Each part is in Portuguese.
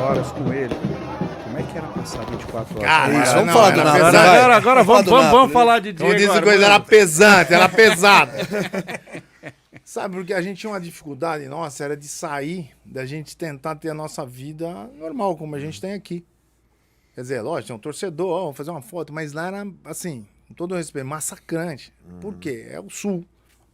horas com ele. Como é que era passar 24 horas? Cara, Isso, vamos falar do Napoli. Agora vamos falar de Diego. Como diz o coisa, era pesante, era pesado. Sabe, porque a gente tinha uma dificuldade nossa, era de sair, da gente tentar ter a nossa vida normal, como a gente tem aqui. Quer dizer, lógico, tem um torcedor, ó, vamos fazer uma foto, mas lá era, assim, com todo o respeito, massacrante. Por quê? É o Sul,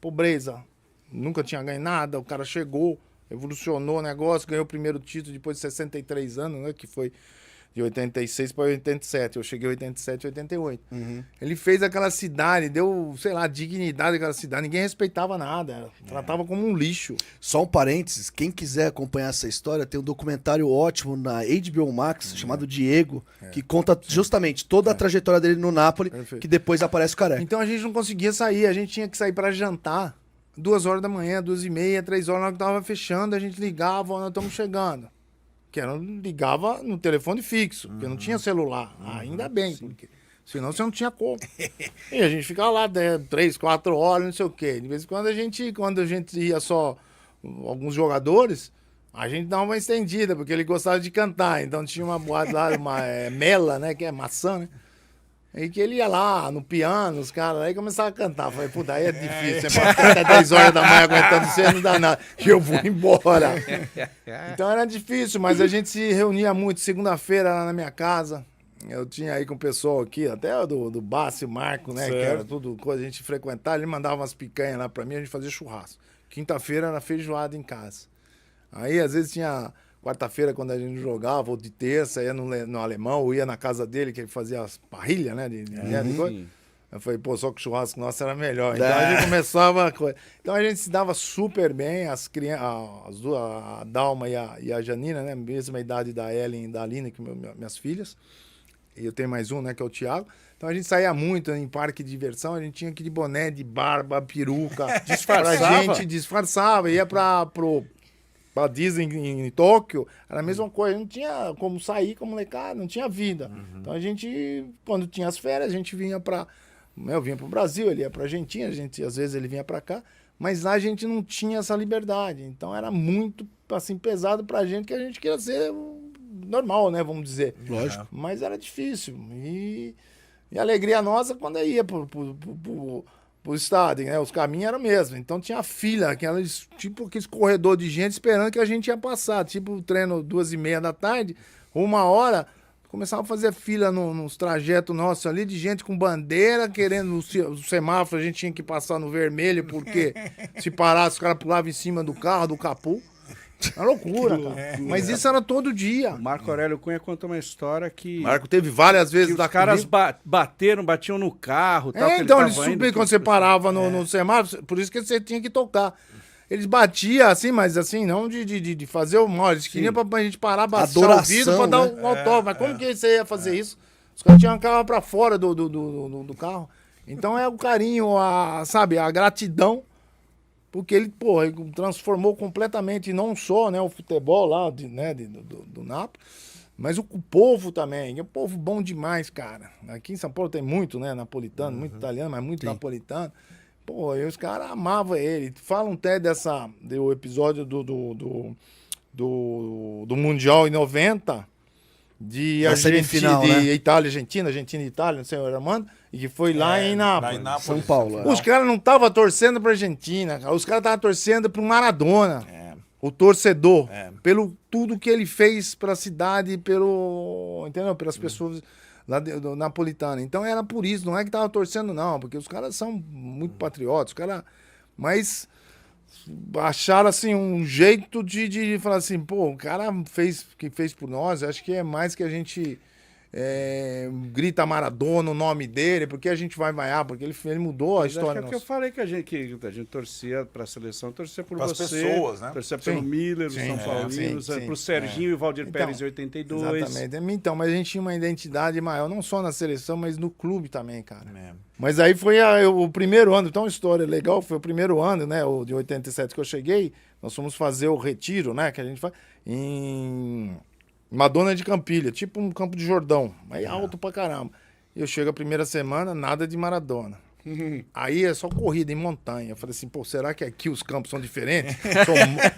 pobreza, nunca tinha ganho nada, o cara chegou, evolucionou o negócio, ganhou o primeiro título depois de 63 anos, né, que foi de 86 para 87. Eu cheguei em 87, 88. Ele fez aquela cidade, deu, sei lá, dignidade àquela cidade. Ninguém respeitava nada. Tratava como um lixo. Só um parênteses, quem quiser acompanhar essa história, tem um documentário ótimo na HBO Max, chamado Diego, que conta justamente toda a trajetória dele no Napoli, que depois aparece o Careca. Então a gente não conseguia sair, a gente tinha que sair para jantar 2 horas da manhã, 2h30, 3 horas, na hora que tava fechando, a gente ligava, ó, nós estamos chegando. Que era, ligava no telefone fixo, porque não tinha celular. Ainda bem, porque senão você não tinha como. E a gente ficava lá 3, 4 horas, não sei o quê. De vez em quando quando a gente ia só alguns jogadores, a gente dava uma estendida, porque ele gostava de cantar. Então tinha uma boate lá, uma mela, né, que é maçã, né? E que ele ia lá no piano, os caras, aí começava a cantar. Falei, puta, aí é difícil, você pode ficar até 10 horas da manhã aguentando você, não dá nada. E eu vou embora. Então era difícil, mas a gente se reunia muito. Segunda-feira lá na minha casa, eu tinha aí com o pessoal aqui, até do Bassi, o Marco, né, que era tudo coisa, a gente frequentava, ele mandava umas picanhas lá pra mim, a gente fazia churrasco. Quinta-feira era feijoada em casa. Aí, às vezes, tinha... Quarta-feira, quando a gente jogava, ou de terça, ia no alemão, ou ia na casa dele, que ele fazia as parrilhas, né? De coisa. Eu falei, pô, só que o churrasco nosso era melhor. Então a gente começava a coisa. Então a gente se dava super bem, as crianças, as duas, a Dalma e a Janina, né? Mesma idade da Ellen e da Aline, que minhas filhas. E eu tenho mais um, né? Que é o Thiago. Então a gente saía muito em parque de diversão, a gente tinha que ir de boné, de barba, peruca. Disfarçava? Pra gente, disfarçava, ia pra Disney em Tóquio, era a mesma coisa, não tinha como sair com a molecada, não tinha vida. Então a gente, quando tinha as férias, a gente vinha eu vinha pro Brasil, ele ia pra Argentina, às vezes ele vinha pra cá, mas lá a gente não tinha essa liberdade. Então era muito, assim, pesado pra gente, que a gente queria ser normal, né, vamos dizer. Lógico. Mas era difícil. E a alegria nossa quando eu ia pro estádio, né? Os caminhos eram mesmo. Então tinha fila, tipo aqueles corredor de gente esperando que a gente ia passar. Tipo o treino 2h30 da tarde, 1h, começava a fazer fila nos trajetos nossos ali, de gente com bandeira, querendo o semáforo, a gente tinha que passar no vermelho, porque se parasse, os caras pulavam em cima do carro, do capô. Uma loucura, cara. Mas isso era todo dia. O Marco Aurélio Cunha conta uma história que... Marco teve várias vezes os caras batiam no carro. Tal, então, eles subiam quando você parava no semáforo, por isso que você tinha que tocar. Eles batiam assim, mas assim, não de fazer o mal. Eles queriam pra gente parar, baixar o vidro pra dar um autógrafo. Mas como que você ia fazer isso? Os caras tinham carro pra fora do carro. Então é o carinho, sabe, a gratidão. Porque ele transformou completamente, não só, né, o futebol lá do Napoli, mas o povo também. É um povo bom demais, cara. Aqui em São Paulo tem muito, né, napolitano, muito italiano, mas muito napolitano. Pô, e os caras amavam ele. Falam até do episódio do Mundial em 90, de semifinal, né? Itália, Argentina e Itália, não sei, Armando, e que foi lá em Nápoles. São Paulo. Os caras não estavam torcendo pra Argentina, cara. Os caras estavam torcendo pro Maradona. O torcedor. Pelo tudo que ele fez pra cidade, entendeu? Pelas pessoas lá do Napolitano. Então era por isso, não é que tava torcendo, não, porque os caras são muito patriotas, mas acharam assim um jeito de falar assim, pô, o cara que fez por nós, acho que é mais que a gente grita Maradona, o nome dele, porque a gente vai vaiar, porque ele mudou a história. É porque eu falei que a gente torcia para a seleção, torcia por Pras você, pessoas, né? torcia pelo Miller, os São Paulinos, pro Serginho e o Valdir Pérez em 82. Exatamente. Então, mas a gente tinha uma identidade maior, não só na seleção, mas no clube também, cara. Mas aí foi o primeiro ano, então uma história legal, foi o primeiro ano, né, o de 87 que eu cheguei, nós fomos fazer o retiro, né, que a gente faz em Madonna de Campilha, tipo um Campo de Jordão, aí alto pra caramba. E eu chego a primeira semana, nada de Maradona. Aí é só corrida em montanha. Eu falei assim, pô, será que aqui os campos são diferentes?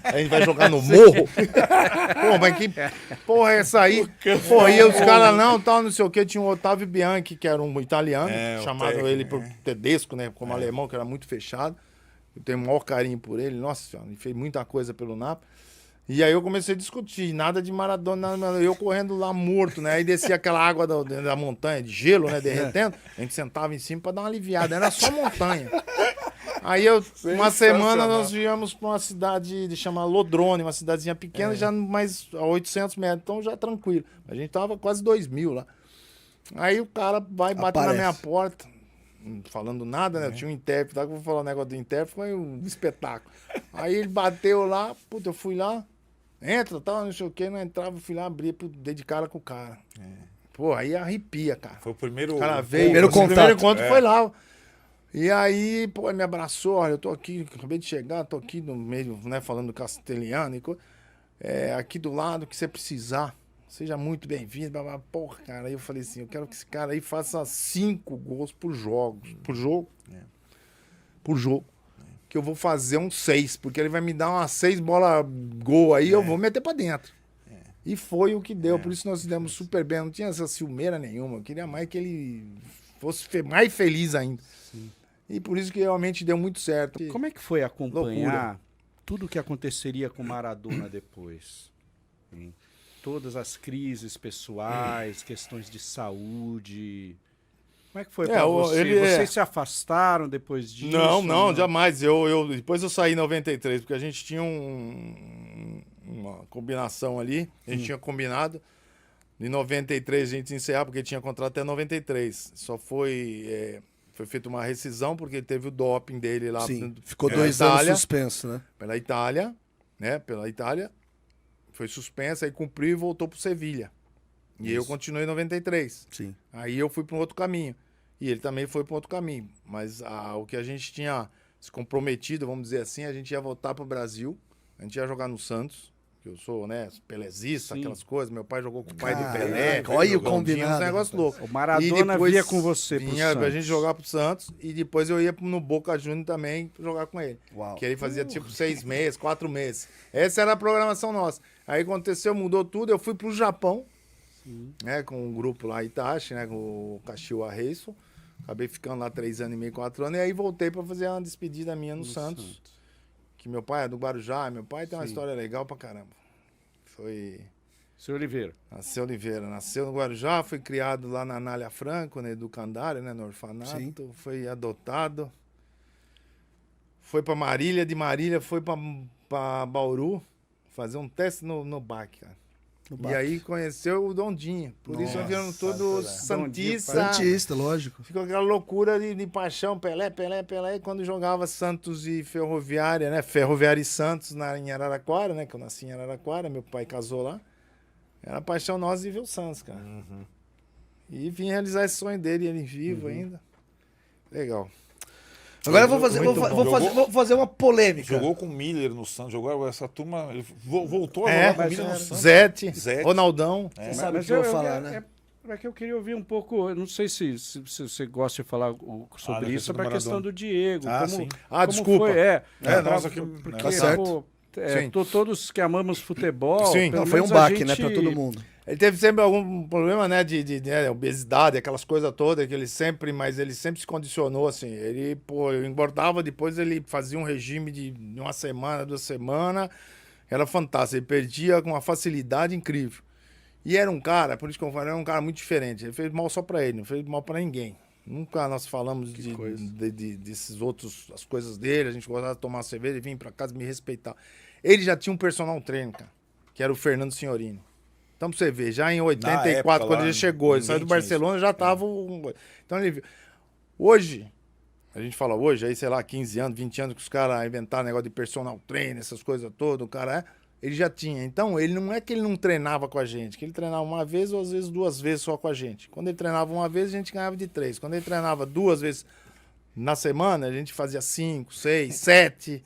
A gente vai jogar no morro? Pô, mas que porra é essa aí? Pô, e os caras não sei o que. Tinha o Otávio Bianchi, que era um italiano, chamado ele por Tedesco, né? Como alemão, que era muito fechado. Eu tenho o maior carinho por ele. Nossa senhora, ele fez muita coisa pelo Napoli. E aí eu comecei a discutir, nada de Maradona, eu correndo lá morto, né? Aí descia aquela água da montanha, de gelo, né? Derretendo. A gente sentava em cima pra dar uma aliviada, era só montanha. Aí uma semana nós viemos pra uma cidade chamada Lodrone, uma cidadezinha pequena, já mais a 800 metros, então já tranquilo. A gente tava quase 2.000 lá. Aí o cara vai bater na minha porta, não falando nada, né? Eu tinha um intérprete, tá? Que eu vou falar um negócio do intérprete, foi um espetáculo. Aí ele bateu lá, puta, eu fui lá. Entra, tal, não sei o que, não entrava, fui lá, abrir, dei de cara com o cara. Pô, aí arrepia, cara. Foi o primeiro... O cara veio, primeiro contato. O primeiro encontro foi lá. E aí, pô, ele me abraçou, olha, eu tô aqui, acabei de chegar, tô aqui no meio, né, falando castelhano e coisa. Aqui do lado, que você precisar, seja muito bem-vindo. Porra, cara, aí eu falei assim, eu quero que esse cara aí faça 5 gols por jogo. Por jogo. Que eu vou fazer um 6, porque ele vai me dar umas 6 bolas gol aí, eu vou meter pra dentro. E foi o que deu, por isso nós demos super bem, não tinha essa ciumeira nenhuma, eu queria mais que ele fosse mais feliz ainda. Sim. E por isso que realmente deu muito certo. Como é que foi acompanhar loucura. Tudo o que aconteceria com Maradona depois? Hein? Todas as crises pessoais, questões de saúde... Como é que foi pra você? Vocês se afastaram depois disso? Não, jamais. Depois eu saí em 93, porque a gente tinha uma combinação ali. A gente tinha combinado. Em 93 a gente encerrava, porque tinha contrato até 93. Só foi feita uma rescisão, porque teve o doping dele lá. Sim, ficou 2 anos suspenso, né? Pela Itália, né? Pela Itália. Foi suspenso, aí cumpriu e voltou pro Sevilha. E eu continuei em 93. Sim. Aí eu fui para um outro caminho. E ele também foi para um outro caminho. Mas o que a gente tinha se comprometido, vamos dizer assim, a gente ia voltar para o Brasil. A gente ia jogar no Santos. Que eu sou, né, pelezista, aquelas coisas. Meu pai jogou com o pai do Pelé. Olha o combinado. Um negócio louco. O Maradona via com você pro vinha Santos. A gente jogar pro Santos. E depois eu ia no Boca Juniors também jogar com ele. Uau. Que ele fazia tipo 6 meses, 4 meses. Essa era a programação nossa. Aí aconteceu, mudou tudo. Eu fui pro Japão. Né, com um grupo lá, Itachi, né, com o Kashiwa Reiso. Acabei ficando lá 3 anos e meio, 4 anos. E aí voltei para fazer uma despedida minha no Santos. Que meu pai é do Guarujá. Meu pai tem uma história legal pra caramba. Foi... Seu Oliveira. Nasceu no Guarujá, foi criado lá na Anália Franco, né, do Candário, né, no orfanato. Sim. Foi adotado. Foi para Marília, de Marília foi para Bauru fazer um teste no BAC, cara. E aí conheceu o Dondinho. Por isso nós viramos todos Santista, lógico. Ficou aquela loucura de paixão, Pelé. E quando jogava Santos e Ferroviária, né? Ferroviária e Santos em Araraquara, né? Que eu nasci em Araraquara, meu pai casou lá. Era paixão nossa de ver o Santos, cara. E vim realizar esse sonho dele, ele vivo ainda. Legal. Agora eu vou fazer uma polêmica. Jogou com o Miller no Santos, jogou essa turma, ele voltou a jogar com o Miller no Santos. Zete, Ronaldão. Você sabe o que eu vou falar, né? É que eu queria ouvir um pouco, eu não sei se você gosta de falar sobre isso, sobre a questão do Diego. Sim. Como desculpa. Foi, nossa, que... porque, tá certo. Todos que amamos futebol... Sim. Não, foi um baque, né, pra todo mundo. Ele teve sempre algum problema, né, de obesidade, aquelas coisas todas, que mas ele sempre se condicionou, assim. Ele, engordava, depois ele fazia um regime de 1 semana, 2 semanas, era fantástico, ele perdia com uma facilidade incrível. E era um cara, por isso que eu falei, era um cara muito diferente, ele fez mal só pra ele, não fez mal pra ninguém. Nunca nós falamos desses outros, as coisas dele, a gente gostava de tomar cerveja, ele vinha pra casa me respeitar. Ele já tinha um personal trainer, cara, que era o Fernando Signorini. Então, pra você ver, já em 84, época, quando ele chegou, ele saiu do Barcelona, já tava... Então, ele viu. Hoje, a gente fala hoje, aí, sei lá, 15 anos, 20 anos, que os caras inventaram negócio de personal trainer, essas coisas todas, o cara ele já tinha. Então, ele não é que ele não treinava com a gente, que ele treinava uma vez ou às vezes 2 vezes só com a gente. Quando ele treinava uma vez, a gente ganhava de 3. Quando ele treinava 2 vezes na semana, a gente fazia 5, 6, 7.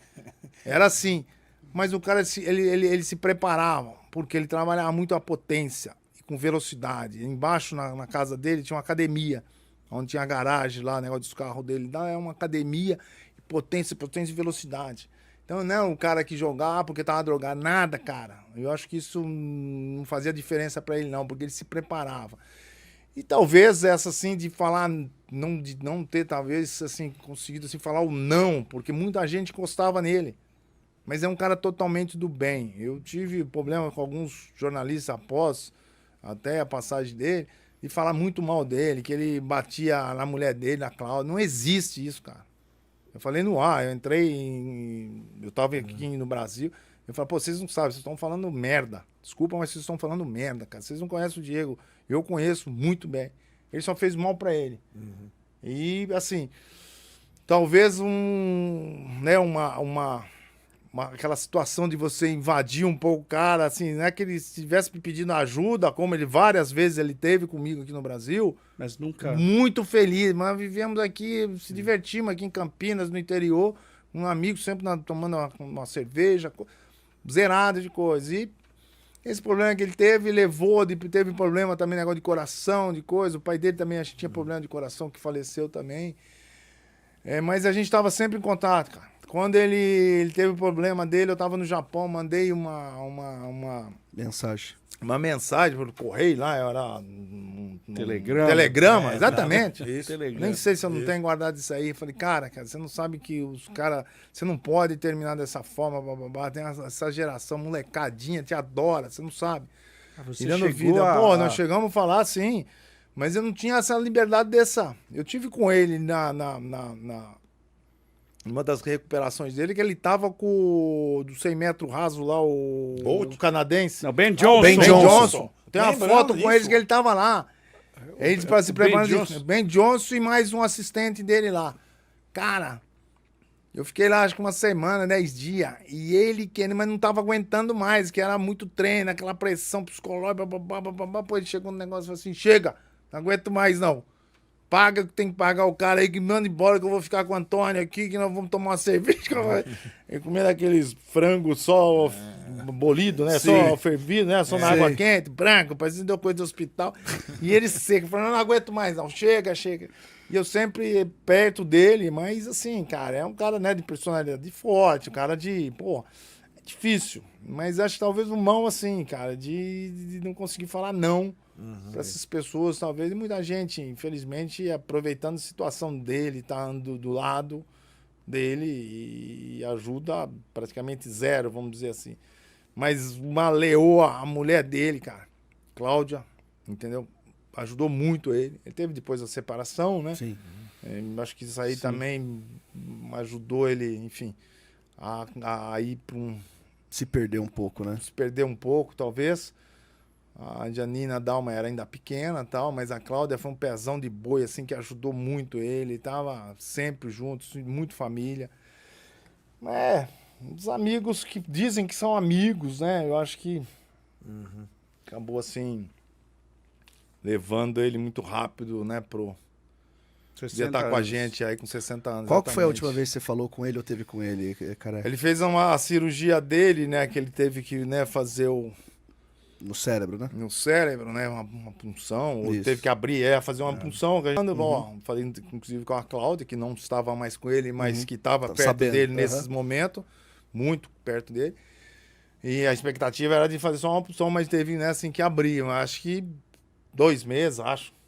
Era assim. Mas o cara, ele se preparava, porque ele trabalhava muito a potência, com velocidade. Embaixo, na casa dele, tinha uma academia. onde tinha a garagem lá, o negócio dos carros dele. Lá é uma academia, potência e velocidade. Então não é um cara que jogava porque tava drogado, nada, cara. Eu acho que isso não fazia diferença para ele não, porque ele se preparava. E talvez essa assim de falar, de não ter talvez assim conseguido assim falar o não, porque muita gente encostava nele. Mas é um cara totalmente do bem. Eu tive problema com alguns jornalistas após até a passagem dele, de falar muito mal dele, que ele batia na mulher dele, na Cláudia. Não existe isso, cara. Eu falei no ar, eu tava aqui no Brasil, eu falei, pô, vocês não sabem, vocês estão falando merda. Desculpa, mas vocês estão falando merda, cara. Vocês não conhecem o Diego. Eu conheço muito bem. Ele só fez mal pra ele. E, assim, talvez aquela situação de você invadir um pouco o cara, assim, não é que ele estivesse me pedindo ajuda, como ele várias vezes ele teve comigo aqui no Brasil. Mas nunca... Muito feliz, mas vivemos aqui, se divertimos aqui em Campinas, no interior, um amigo sempre tomando uma cerveja, zerado de coisa. E esse problema que ele teve, teve problema também, negócio de coração, de coisa. O pai dele também acho que tinha problema de coração, que faleceu também. Mas a gente estava sempre em contato, cara. Quando ele teve o problema dele, eu estava no Japão, mandei uma mensagem. Uma mensagem pelo correio lá, era Telegrama. Exatamente. Isso. Telegrama. Nem sei se eu não tenho guardado isso aí. Falei, cara, você não sabe que os caras... Você não pode terminar dessa forma, bababá. Tem essa geração molecadinha, te adora, você não sabe. Você tirando chegou vida. Pô, nós chegamos a falar assim, mas eu não tinha essa liberdade dessa... Eu tive com ele uma das recuperações dele, que ele tava com do 100 metros raso lá, o canadense. Não, Ben Johnson. Ben Johnson. Tem uma Lembrando foto com disso. eles que ele tava lá. Eles para se preparar. Johnson. Ben Johnson e mais um assistente dele lá. Cara, eu fiquei lá acho que uma semana, 10 dias. E ele mas não tava aguentando mais, que era muito treino, aquela pressão psicológica. Pô, ele chegou no negócio e falou assim: chega, não aguento mais não. Paga que tem que pagar o cara aí, que manda embora, que eu vou ficar com o Antônio aqui, que nós vamos tomar uma cerveja. Ele comendo aqueles frangos só bolido, né? Sim. Só fervido, né? Só na água quente, branco, parecendo deu coisa de hospital. E ele seco, falando, não aguento mais não, chega. E eu sempre perto dele, mas assim, cara, é um cara, né, de personalidade forte, um cara de, pô, é difícil. Mas acho que talvez um mão assim, cara, de não conseguir falar não. Para essas pessoas, talvez, e muita gente, infelizmente, aproveitando a situação dele, tá andando do lado dele e ajuda praticamente zero, vamos dizer assim. Mas uma leoa, a mulher dele, cara, Cláudia, entendeu? Ajudou muito ele. Ele teve depois a separação, né? Sim. Acho que isso aí também ajudou ele, enfim, a ir para Se perder um pouco, né? se perder um pouco, talvez. A Janina Dalma era ainda pequena, tal, mas a Cláudia foi um pezão de boi, assim, que ajudou muito ele. Tava sempre juntos, muito família. Os amigos que dizem que são amigos, né? Eu acho que acabou, assim, levando ele muito rápido, né, pro... Podia estar com a gente aí com 60 anos. Qual que foi a exatamente. última vez que você falou com ele ou teve com ele, cara? Ele fez uma cirurgia dele, né, que ele teve que, né, fazer No cérebro, né? no cérebro, né? Uma punção, ou Isso. teve que abrir, fazer uma punção. Falei, inclusive, com a Cláudia, que não estava mais com ele, mas que estava perto sabendo. dele nesses momentos, muito perto dele. E a expectativa era de fazer só uma punção, mas teve, né, assim, que abrir. Mas acho que 2 meses, acho.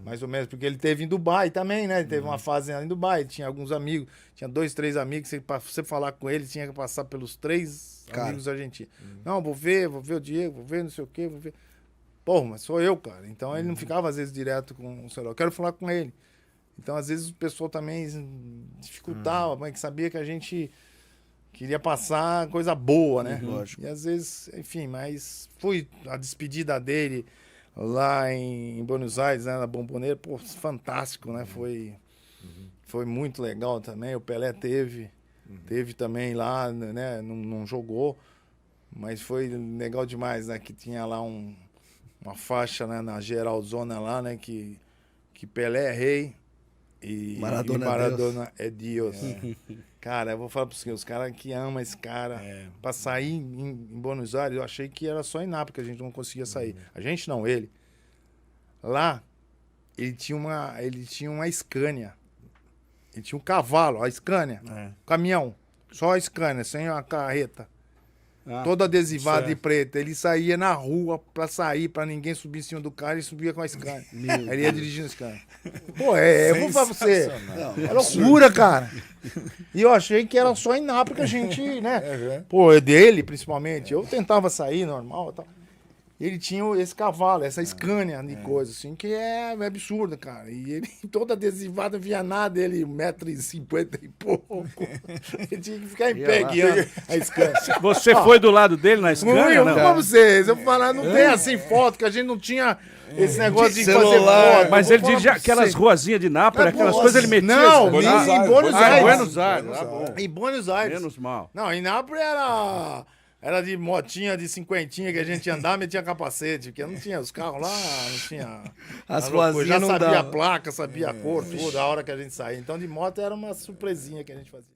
Mais ou menos, porque ele teve em Dubai também, né? Ele teve uma fase lá em Dubai, tinha alguns amigos, tinha 2, 3 amigos, para você falar com ele, tinha que passar pelos 3 amigos argentinos. Não, vou ver o Diego, vou ver não sei o quê, vou ver. Pô, mas sou eu, cara. Então ele não ficava, às vezes, direto com o celular. Eu quero falar com ele. Então, às vezes, o pessoal também dificultava, mas que sabia que a gente queria passar coisa boa, né? Lógico. E às vezes, enfim, mas fui a despedida dele lá em Buenos Aires, né, na Bomboneira, pô, fantástico, né? Foi muito legal também. O Pelé teve também lá, né? Não jogou, mas foi legal demais, né? Que tinha lá uma faixa, né, na Geralzona lá, né? Que Pelé é rei e Maradona é Deus. Cara, eu vou falar para você, os caras que amam esse cara, para sair em Buenos Aires, eu achei que era só em Nápoles que a gente não conseguia sair. A gente não, ele. Lá, ele tinha uma Scania. Ele tinha um cavalo, a Scania. Caminhão. Só a Scania, sem a carreta. Todo adesivado de preto. Ele saía na rua pra sair, pra ninguém subir em cima do carro, ele subia com a Scania. Aí ele ia dirigindo a Scania. Pô, eu vou falar pra você. É loucura, cara. E eu achei que era só em Nápoles que a gente, né? Pô, dele, principalmente. Eu tentava sair normal e tal. Ele tinha esse cavalo, essa Scania de coisa, assim, que é absurda, cara. E ele, todo adesivado, não via nada, ele 1,50 m e pouco. Ele tinha que ficar em pé guiando a Scania. Você foi do lado dele na Scania? Eu não pra vocês. Eu falar, não tem assim foto, que a gente não tinha esse negócio de fazer foto. Mas ele dirigia aquelas ruazinhas de Nápoles, aquelas coisas ele metia. Não, em Buenos Aires. Buenos Aires. Em Buenos Aires. Menos mal. Não, em Nápoles era de motinha de 50 que a gente andava, metia capacete, porque não tinha os carros lá, não tinha. As ruazinhas já não sabia dava. a placa, sabia a cor, tudo, a hora que a gente saía. Então de moto era uma surpresinha que a gente fazia.